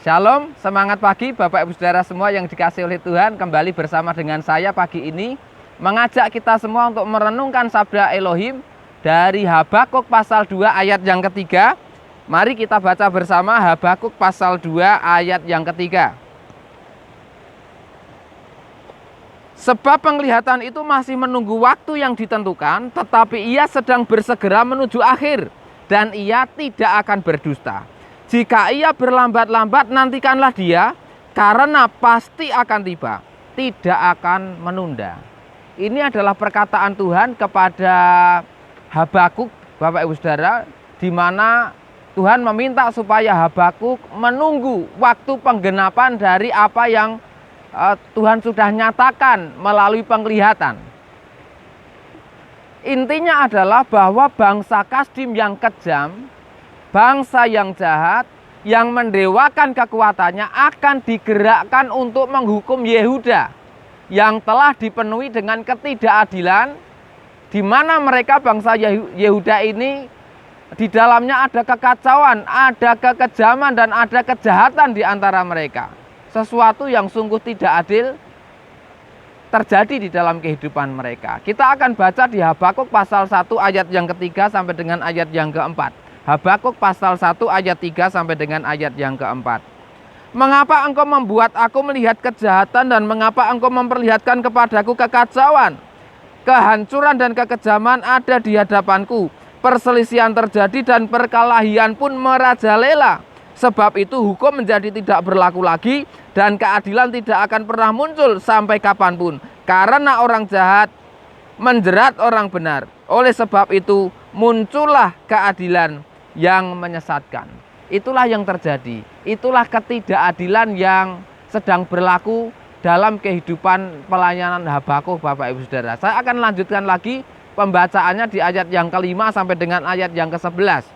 Shalom, semangat pagi Bapak Ibu Saudara semua yang dikasihi oleh Tuhan. Kembali bersama dengan saya pagi ini mengajak kita semua untuk merenungkan sabda Elohim dari Habakuk pasal 2 ayat yang ketiga. Mari kita baca bersama Habakuk pasal 2 ayat yang ketiga. Sebab penglihatan itu masih menunggu waktu yang ditentukan, tetapi ia sedang bersegera menuju akhir, dan ia tidak akan berdusta. Jika ia berlambat-lambat, nantikanlah dia, karena pasti akan tiba, tidak akan menunda. Ini adalah perkataan Tuhan kepada Habakuk, Bapak Ibu Saudara, di mana Tuhan meminta supaya Habakuk menunggu waktu penggenapan dari apa yang Tuhan sudah nyatakan melalui penglihatan. Intinya adalah bahwa bangsa Kasdim yang kejam, bangsa yang jahat, yang mendewakan kekuatannya akan digerakkan untuk menghukum Yehuda yang telah dipenuhi dengan ketidakadilan, di mana mereka bangsa Yehuda ini di dalamnya ada kekacauan, ada kekejaman, dan ada kejahatan di antara mereka. Sesuatu yang sungguh tidak adil terjadi di dalam kehidupan mereka. Kita akan baca di Habakuk pasal 1 ayat yang ketiga sampai dengan ayat yang keempat. Habakuk pasal 1 ayat 3 sampai dengan ayat yang keempat. Mengapa engkau membuat aku melihat kejahatan dan mengapa engkau memperlihatkan kepadaku kekacauan? Kehancuran dan kekejaman ada di hadapanku. Perselisihan terjadi dan perkelahian pun merajalela. Sebab itu hukum menjadi tidak berlaku lagi dan keadilan tidak akan pernah muncul sampai kapanpun. Karena orang jahat menjerat orang benar. Oleh sebab itu muncullah keadilan yang menyesatkan. Itulah yang terjadi. Itulah ketidakadilan yang sedang berlaku dalam kehidupan pelayanan Habakuk, Bapak Ibu Saudara. Saya akan lanjutkan lagi pembacaannya di ayat yang kelima sampai dengan ayat yang ke-11.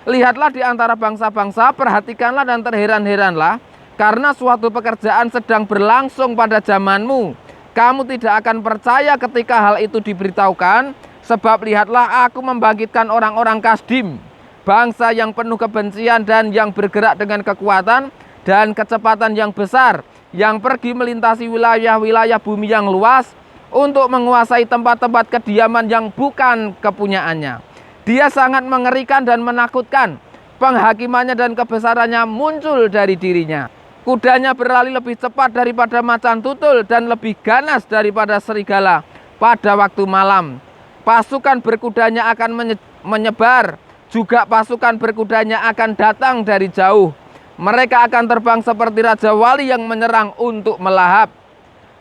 Lihatlah di antara bangsa-bangsa, perhatikanlah dan terheran-heranlah, karena suatu pekerjaan sedang berlangsung pada zamanmu. Kamu tidak akan percaya ketika hal itu diberitahukan, sebab lihatlah aku membangkitkan orang-orang Kasdim, bangsa yang penuh kebencian dan yang bergerak dengan kekuatan dan kecepatan yang besar, yang pergi melintasi wilayah-wilayah bumi yang luas untuk menguasai tempat-tempat kediaman yang bukan kepunyaannya. Dia sangat mengerikan dan menakutkan. Penghakimannya dan kebesarannya muncul dari dirinya. Kudanya berlari lebih cepat daripada macan tutul dan lebih ganas daripada serigala pada waktu malam. Pasukan berkudanya akan menyebar, juga pasukan berkudanya akan datang dari jauh. Mereka akan terbang seperti Raja Wali yang menyerang untuk melahap.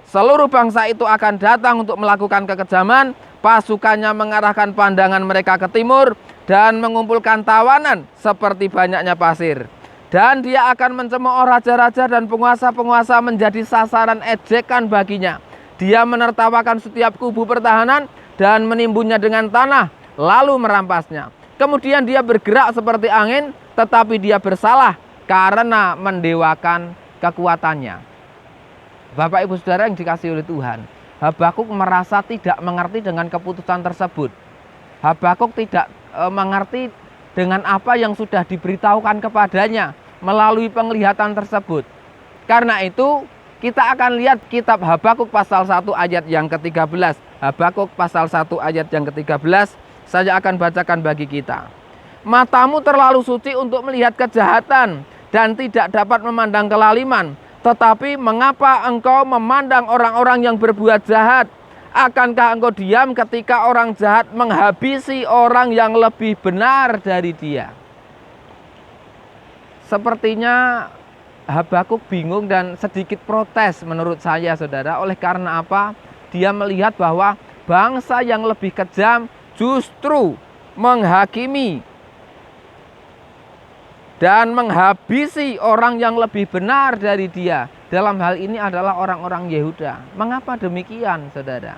Seluruh bangsa itu akan datang untuk melakukan kekejaman. Pasukannya mengarahkan pandangan mereka ke timur dan mengumpulkan tawanan seperti banyaknya pasir. Dan dia akan mencemooh raja-raja dan penguasa-penguasa menjadi sasaran ejekan baginya. Dia menertawakan setiap kubu pertahanan dan menimbunnya dengan tanah, lalu merampasnya. Kemudian dia bergerak seperti angin, tetapi dia bersalah karena mendewakan kekuatannya. Bapak Ibu Saudara yang dikasihi oleh Tuhan, Habakuk merasa tidak mengerti dengan keputusan tersebut. Habakuk tidak mengerti dengan apa yang sudah diberitahukan kepadanya melalui penglihatan tersebut. Karena itu kita akan lihat kitab Habakuk pasal 1 ayat yang ke-13. Habakuk pasal 1 ayat yang ke-13 saya akan bacakan bagi kita. Matamu terlalu suci untuk melihat kejahatan dan tidak dapat memandang kelaliman. Tetapi mengapa engkau memandang orang-orang yang berbuat jahat? Akankah engkau diam ketika orang jahat menghabisi orang yang lebih benar dari dia? Sepertinya Habakuk bingung dan sedikit protes menurut saya, saudara. Oleh karena apa? Dia melihat bahwa bangsa yang lebih kejam justru menghakimi dan menghabisi orang yang lebih benar dari dia. Dalam hal ini adalah orang-orang Yehuda. Mengapa demikian, saudara?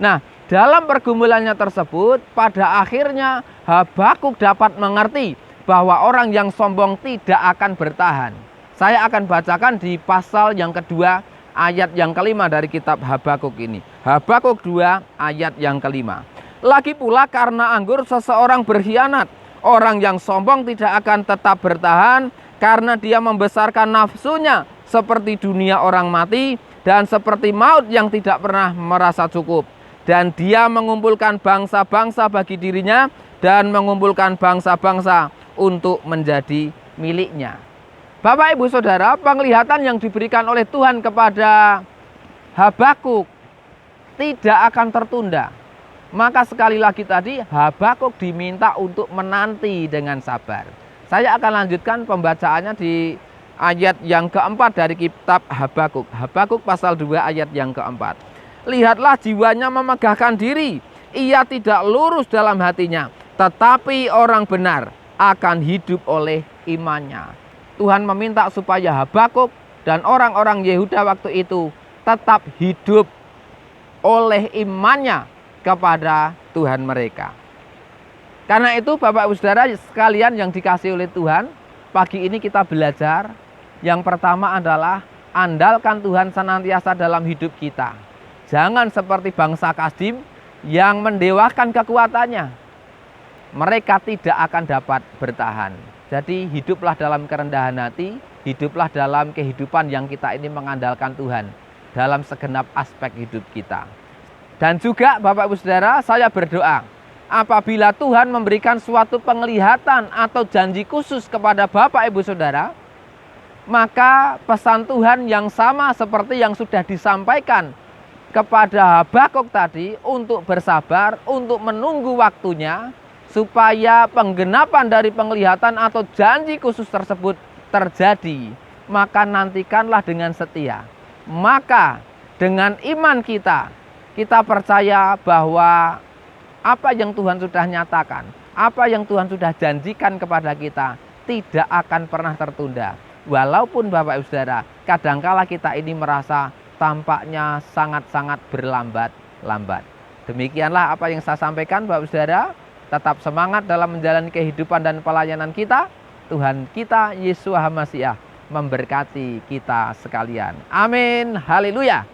Nah, dalam pergumulannya tersebut, pada akhirnya Habakuk dapat mengerti bahwa orang yang sombong tidak akan bertahan. Saya akan bacakan di pasal yang kedua, ayat yang kelima dari kitab Habakuk ini. Habakuk 2 ayat yang kelima. Lagi pula karena anggur seseorang berkhianat, orang yang sombong tidak akan tetap bertahan, karena dia membesarkan nafsunya seperti dunia orang mati dan seperti maut yang tidak pernah merasa cukup. Dan dia mengumpulkan bangsa-bangsa bagi dirinya dan mengumpulkan bangsa-bangsa untuk menjadi miliknya. Bapak Ibu Saudara, penglihatan yang diberikan oleh Tuhan kepada Habakuk tidak akan tertunda. Maka sekali lagi tadi Habakuk diminta untuk menanti dengan sabar. Saya akan lanjutkan pembacaannya di ayat yang keempat dari kitab Habakuk. Habakuk pasal 2 ayat yang keempat. Lihatlah jiwanya memegahkan diri, ia tidak lurus dalam hatinya, tetapi orang benar akan hidup oleh imannya. Tuhan meminta supaya Habakuk dan orang-orang Yehuda waktu itu tetap hidup oleh imannya kepada Tuhan mereka. Karena itu Bapak Ibu Saudara sekalian yang dikasihi oleh Tuhan, pagi ini kita belajar. Yang pertama adalah andalkan Tuhan senantiasa dalam hidup kita. Jangan seperti bangsa Kasdim yang mendewakan kekuatannya. Mereka tidak akan dapat bertahan. Jadi hiduplah dalam kerendahan hati, hiduplah dalam kehidupan yang kita ini mengandalkan Tuhan dalam segenap aspek hidup kita. Dan juga Bapak Ibu Saudara, saya berdoa apabila Tuhan memberikan suatu penglihatan atau janji khusus kepada Bapak Ibu Saudara, maka pesan Tuhan yang sama seperti yang sudah disampaikan kepada Habakuk tadi untuk bersabar, untuk menunggu waktunya supaya penggenapan dari penglihatan atau janji khusus tersebut terjadi. Maka nantikanlah dengan setia. Maka dengan iman kita percaya bahwa apa yang Tuhan sudah nyatakan, apa yang Tuhan sudah janjikan kepada kita tidak akan pernah tertunda. Walaupun Bapak Ibu Saudara, kadangkala kita ini merasa tampaknya sangat-sangat berlambat-lambat. Demikianlah apa yang saya sampaikan Bapak Ibu Saudara. Tetap semangat dalam menjalani kehidupan dan pelayanan kita. Tuhan kita Yesus Hamasiah memberkati kita sekalian. Amin. Haleluya.